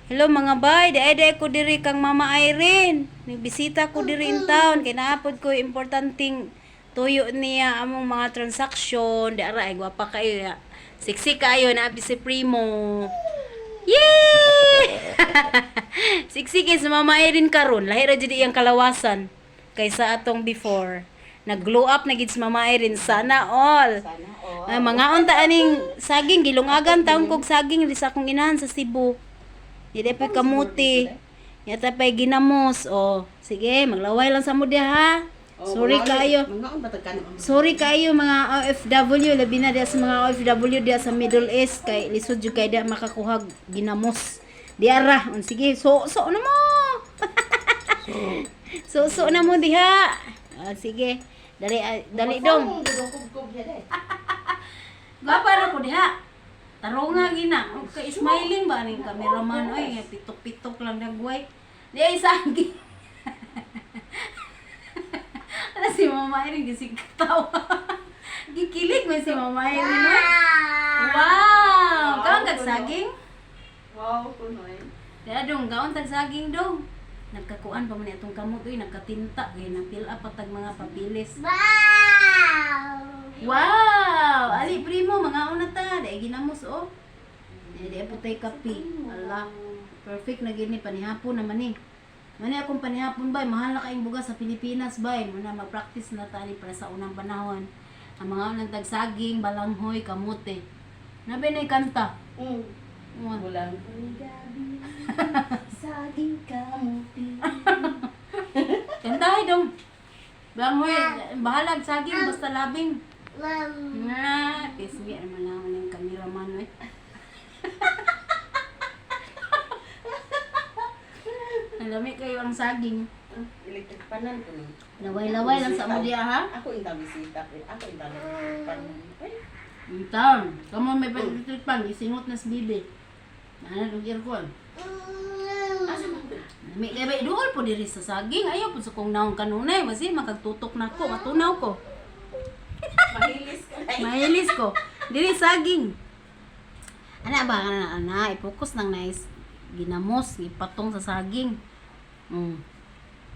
Hello mga bay, day ko diri kang Mama Irene. Nibisita ko diri in town kay naapod ko importanteng tuyo niya among mga transaksyon. Di ara ay gwapa kayo ya. Siksi kayo na si Primo. Yay! Siksi kay sa Mama Irene karon, lahi ra jud iyang kalawasan kaysa atong before. Nag-glow up na gid si Mama Irene, sana all. Ay, mga unta aning saging gilungagan taon kog saging di sa akong inahan sa Cebu. Hindi pa kamuti. Yata pa'y ginamos. O, sige, maglaway lang sa mo diya ha. Sorry kayo. Sorry kayo mga OFW. Labi na diya sa mga OFW diya sa Middle East. Kay lisod yung kay diya makakuha ginamos. Diara. O, sige, so na mo. So na mo diha. O, sige. Dali dong. Gapa na ko diha. Taro nga gina. Ka-smiling ba ning cameraman? Ay, pitok-pitok lang nagway. Di ay sagi. Ano si Mama Irene gisig katawa. Gikilig mo si Mama Irene. Wow! Kaon tag saging? Wow, kunoy. Kaya dong, kaon tag saging dong. Nagkakuan pa man itong kamot. Uy, nagkatinta. Kaya napil up tag mga papilis. Wow! Ali, Primo, mga una ta. Dahil ginamos, oh. Dahil putay kapi. Allah. Perfect na gini. Panihapon naman eh. Mani akong panihapon ba? Mahal na kayong bugas sa Pilipinas ba? Muna mag-practice na tali para sa unang panahon. Ang mga unang tagsaging, balanghoy, kamote. Nabi na kanta. Bulang. Saging kamuti. Kantahay dong. Balanghoy, bahalag saging, basta labing. Na, pismi naman naman yung cameraman eh. Nalami kayo ang saging. Electric panan ko ni. Laway-laway lang sa mo diya ha. Ako yung Nibisita. Ako yung panan. Intang, kamo may pag-electric pan, isingot na si Bibi. Ano yung aircon? Asa man ko? Nami kaya ba iduol po diri sa saging. Ayaw po sa kong naong kanunay. Masi makagtutok na ko, matunaw ko. Mahilis ka na. Mahilis ko. Dili saging. Ana ba ana i-focus nang nice ginamos, ipatong sa saging.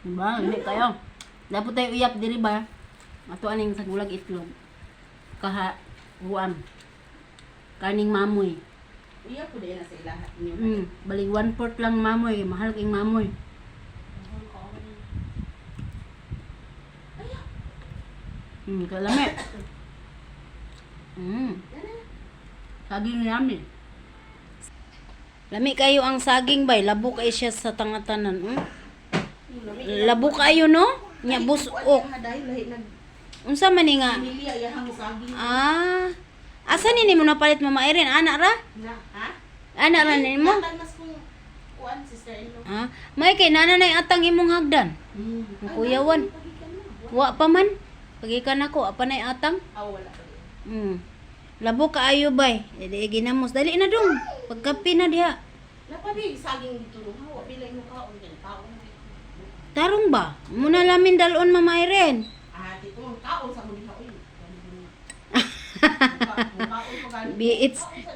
Diba? Hindi kayo. Dapat tayo uyak diri ba? Ato aning sa gulag itlog. Kaha buwan. Kaning mamoy. Iya po din na sa ilahat niyo. Bali 1/4 lang mamoy, mahal king mamoy. Kalami. Saging yummy. Lami kayo ang saging bay, labok ay siya sa tangatanan. Labok kayo no? Nya busok. Unsa man ni nga? Asa ni mo napalit Mama Irene? Anak ra? Anak ra nimo? May kay nanay atang imong hagdan. Kuyawan. Wa pa man. Pagikan ako, apa na atang? Wala pa din. Labo kaayo bay. Dili ginamos. Dali na dong. Pagkapi na diha. Napabi saging dito no. Wa bilay mo kaon yan. Kaon. Tarong ba? Muna lamin dalon Mama Irene. Dito kaon sa mo diha oy.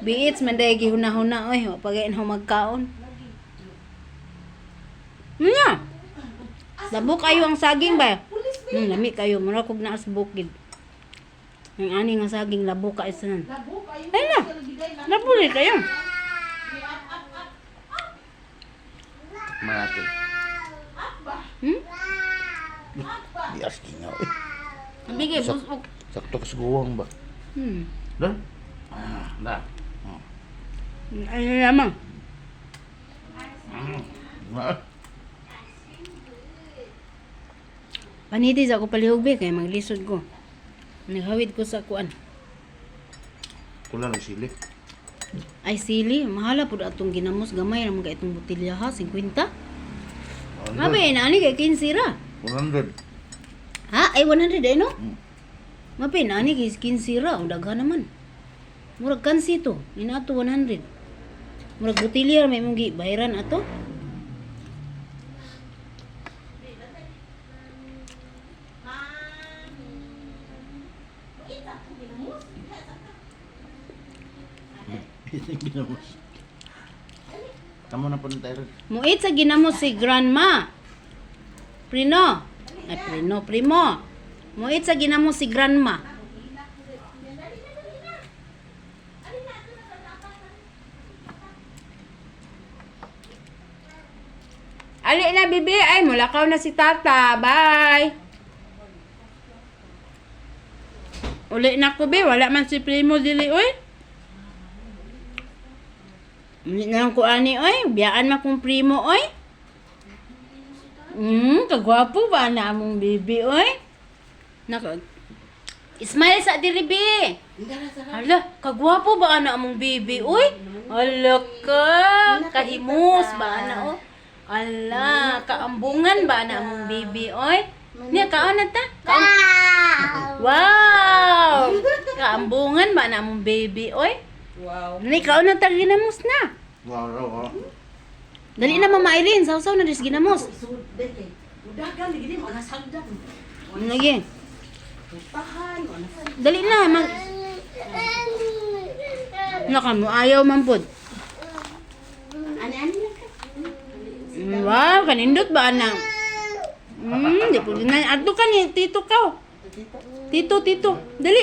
Biits man day gihuna-huna oy. Wa pagain ho magkaon. Nya. Labo kayo ang saging ba? Lami kayo, mura kog naa sa bukid. Ang ani nga saging labo ka isanan. Ay na. Napuli kayo. Mati. Di asking nga eh. Bigay busok. Sakto ka sa guwang ba? Dan? Dah. Ay lamang. Panitis ako palihog be kay maglisod ko. Naghawid ko sa kuan. Kulang ng sili. Ay sili, mahala pud atong ginamos gamay ra mga itong botilya ha, 50. Mabe na ani kay 15 ra. 100. Ha? Ay 100 ay no? Mabe na ani kay 15 ra, ang daghan naman. Murag kansi to, ina ato 100. Murag botilya may mong gibayaran ato. Ginamos. Kamu na po ng tayo. Muit sa ginamos si grandma. Prino. Ay, primo. Muit sa ginamos si grandma. Ali na, bibi. Ay, mulakaw na si tata. Bye. Uli na ko, be. Wala man si primo dili, oy. Uli na lang ko, ani, oy. Biyaan ma kong primo, oy. Kagwapo ba na among bibi, oy. Naka. Smile sa diri, be. Hala, kagwapo ba na among bibi, oy. Hala ka. Kahimus ba na, oh. Ala, kaambungan ba na among bibi, oy? Niya, kaon na ta? Wow! Kaambungan ba na among baby, oy? Wow. Ni, kaon na ta, ginamos na. Wow. Dali na, Mama Irene, sausaw na dis ginamos. Deke. Udagan digini mo nasagdan. Lagi. Tahan mo nasagdan. Dali na, mag... Naka mo, ayaw man pod. Ani lang ka. Wow, kanindot ba na? Di po din na. Ato ka ni, tito ka. Tito. Dali,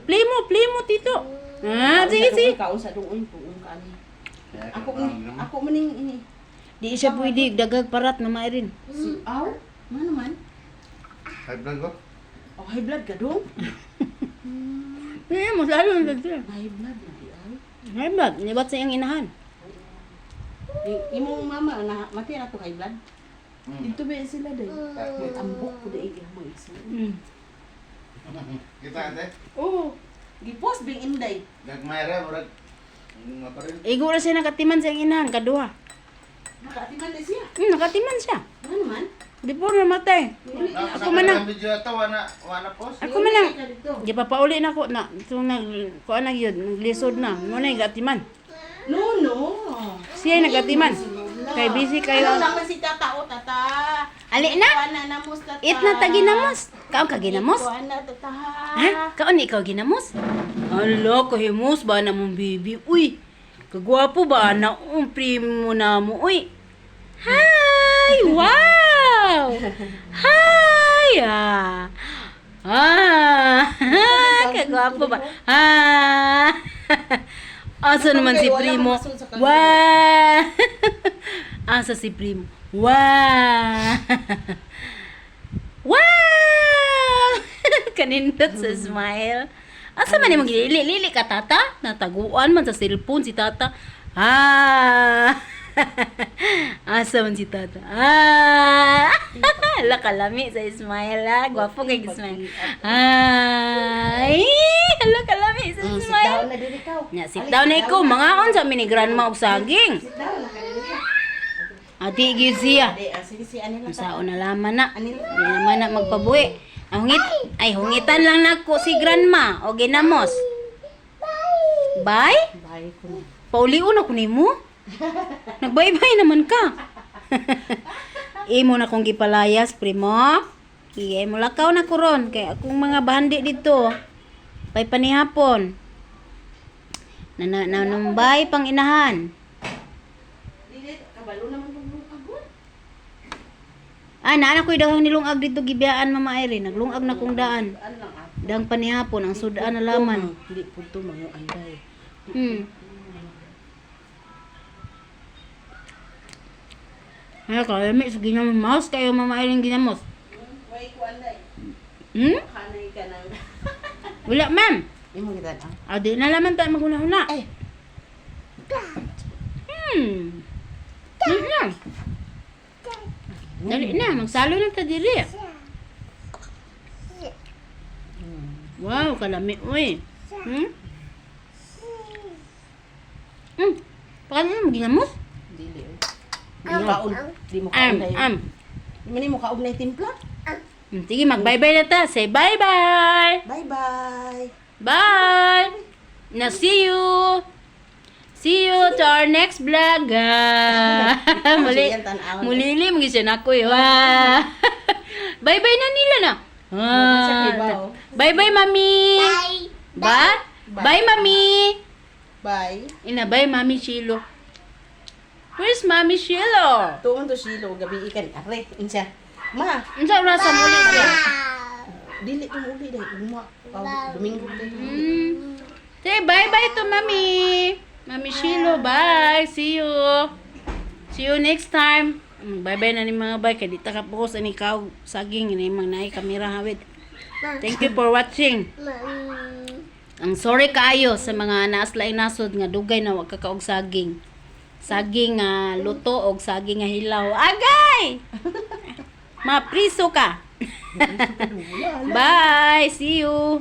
play mo, tito. Sige. Kaon sa doon po ani. Ako maning ini. Di siya pwede, dagag parat, Mama Irene. Si aw, man man. High blood ko? Oh, high blood ka dong? Mas lalo na siya. High blood na di ay. High blood, nibat sa iyang inahan. Imong mama na mati na to high blood. Dito ba sila day? Ambok ko day mo isa. Kita ate? Oh, gipos bing inday. Nagmayra, murag. Maparin. Igo na siya nakatiman sa iyang inahan, kaduha. Nakatiman na siya. Nakatiman siya. Ano man? Di po namatay. Ako man lang. Video ito, wana post. Ako man lang. Di pa pauli na ko na. So, kuha na yun. Naglisod na. Muna yung gatiman. No. Siya yung nagatiman. Kay busy kayo. Ano lang si tata o tata? Ali na. Kuha na namos tata. It na ta ginamos. Kaon ka ginamos? Kuha na tata. Ha? Kaon ikaw ginamos? Alo, kahimus ba na mong bibi? Uy, kagwapo ba na primo na mo? Uy. Hi! Wow! Hi! Kagwapo ba? Asa naman si primo? Wow! Asa si primo? Wow! Wow! Kanindot sa smile. Asa man yung lili ka, tata? Nataguan man sa cellphone si tata. Asa man si tata? Hala, kalami sa smile, ha? Gwapo kay smile. Ay! Hala, kalami sa Sit smile. down na diri ka. Nya, sit down na ikaw. Mga on sa mini grandma og saging. Sit down na ka diri. Ati, gyud siya. Sige si ani lang. Sao na laman na. Ani Di naman na magpabuhi. Ang hungitan lang nako si grandma o ginamos. Bye? Bye ko na. Paulion ako nimo. Nagbay-bye naman ka. Imo na kong gipalayas, primo. Iye mo lakaw na ko ron kay akong mga bandi dito. Pay panihapon. Nanumbay pang inahan. Dili kabalo naman tong agon. Naanak ko'y daghang nilong-ag dito gibiyaan, Mama Irene. Naglung-ag na kong daan. Ano lang at. Dang panihapon, ang sudaan na laman. Hindi po to mga anday. Ay, kalami, sa ginamos kayo, Mama Irene, ginamos. Way ko anday. Kanay ka nang. Wala, ma'am. Imo kita na. Di na laman tayo maghuna-huna. Ay. Dali na, magsalo na ta diri. Wow, kalami, uy. Paano mo ginamos? Dili. Di mo kaon. Di mo kaon na. Di mo kaon na timpla. Sige, mag-bye-bye na ta. Say bye-bye. Bye-bye. Bye. Na see you. See you to our next vlog. Mulili mo siya na ko. Bye-bye na nila na. Bye-bye, mami. Bye. Bye, mami. Bye. Bye, mami Chilo. Where's Mami Shilo? Tuon to silo gabi ikan are insya. Ma, Unsa oras sa muli siya? dili to uli dai uma. Domingo dai. Say bye-bye to Mami. Mami Shilo, bye. See you. See you next time. Bye-bye na ni mga bay. Kaya di ta kapos ani ikaw saging ni mga naay kamera hawid. Thank you for watching. Ang sorry kaayo sa mga naaslay nasod nga dugay na wag kakaog saging. Saging nga luto og saging nga hilaw. Agay! Mapriso ka. Bye. See you.